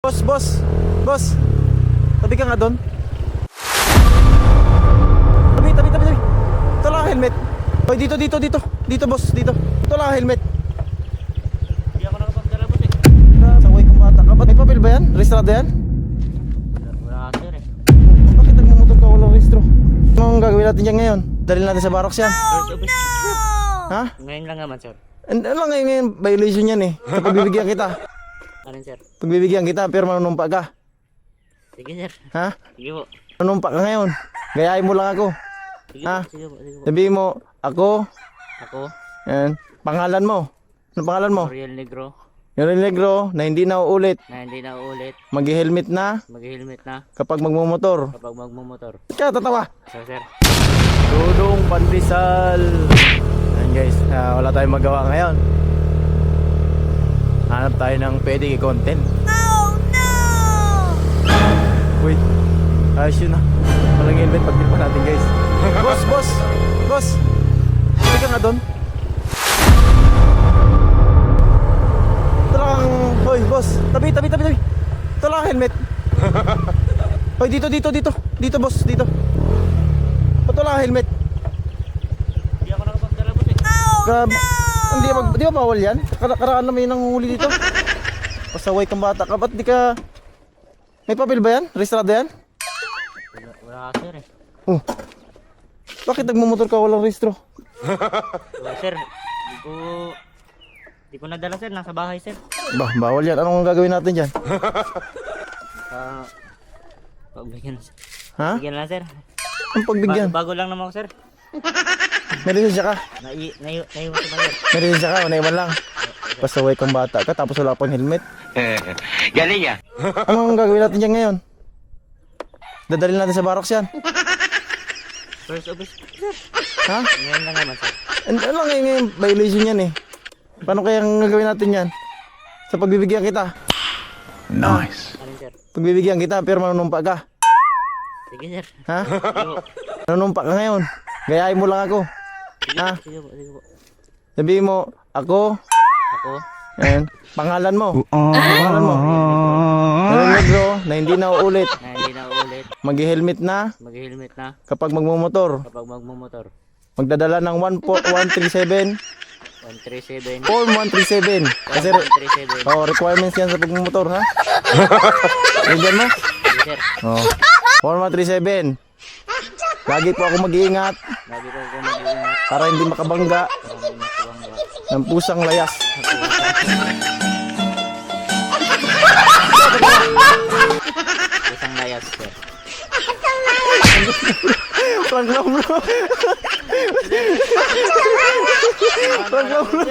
Boss. Tabi ka nga doon. Tabi. Ito lang ang helmet. Oy, dito. Dito, boss, dito. Ito lang ang helmet. Hindi ako nakapagdala boss eh. Saway kang bata ka. Ba't may papel ba yan? Registrado yan? Wala sir eh. Bakit nagmumotor ka walang registro? Anong gagawin natin dyan ngayon? Dalhin natin sa Barox yan. First office. Ha? Ngayon lang naman sir. Ano lang ngayon, violation yan eh. So, pagbibigyan kita. Alin sir? Pagbibigyan kita pero manunumpa ka. Sige sir. Ha? Sige po. Manunumpa ka ngayon. Gayahin mo lang ako. Sige Ha? po. Sige po. Sabihin mo, ako. Ako, Yan. Pangalan mo. Ano pangalan mo? Oriel Negro, Yung negro na hindi na uulit. na hindi na uulit Mag-helmet na mag-helmet na kapag magmumotor. kapag magmumotor. Kaya tatawa. So sir. Dudong Pandesal. Ayan guys, wala tayong magawa ngayon. Hanap tayo ng pwedeng i-content. Oh no! Wait, ayos yun ah. Walang helmet pagtipan natin guys. Boss. Hindi ka nga doon. Ito lang ang... Hoy boss, tabi. Ito lang ang helmet. Hoy, dito. Dito boss, dito. Ito lang ang helmet. Hindi ako nakapagdala boss eh. Grabe. Di ba bawal yan? Karaan naman yung nanguhuli dito. Pasaway kang bata ka. Ba't di ka... May papel ba yan? Registrado yan? Wala sir eh. Oh. Bakit nagmumotor ka walang registro? Wala sir. Hindi ko nadala sir. Nasa bahay sir. Bawal yan. Anong gagawin natin dyan? Pagbigyan sir. Ha? Bigyan lang sir. Ang pagbigyan? Bago lang naman ako sir. May lisensya ka? Naiwan sa bahay. May lisensya ka o naiwan lang? Pasaway kang bata ka tapos wala pang helmet. Galing ya. Anong gagawin natin dyan ngayon? Dadalhin natin sa Barox yan. First office sir. Ha? Ngayon lang naman sir. Ano lang ngayon, violation yan eh. Paano kaya ang gagawin natin yan? Sa pagbibigyan kita. Nice. Alin sir? Pagbibigyan kita pero manunumpa ka. Sige sir. Ha? Sige po. Manunumpa ka ngayon. Gayahin mo lang ako. Ha? Sige po. Sige po. Sabihin mo, ako. Ako, Ayan. Pangalan mo. Pangalan mo. Negro na hindi na uulit. na hindi na uulit Mag-helmet na mag-helmet na kapag magmumotor. kapag magmumotor. Magdadala ng 137 137 Form 137. Kasi 137. requirements yan sa pagmumotor ha. Bigyan mo? Sige sir. Oh. Form 137. Lagi po ako mag-iingat Lagi ko ako mag-iingat para hindi makabangga para hindi makabangga. ng pusang layas. Isang layas sir. Prank lang bro. Prank lang bro.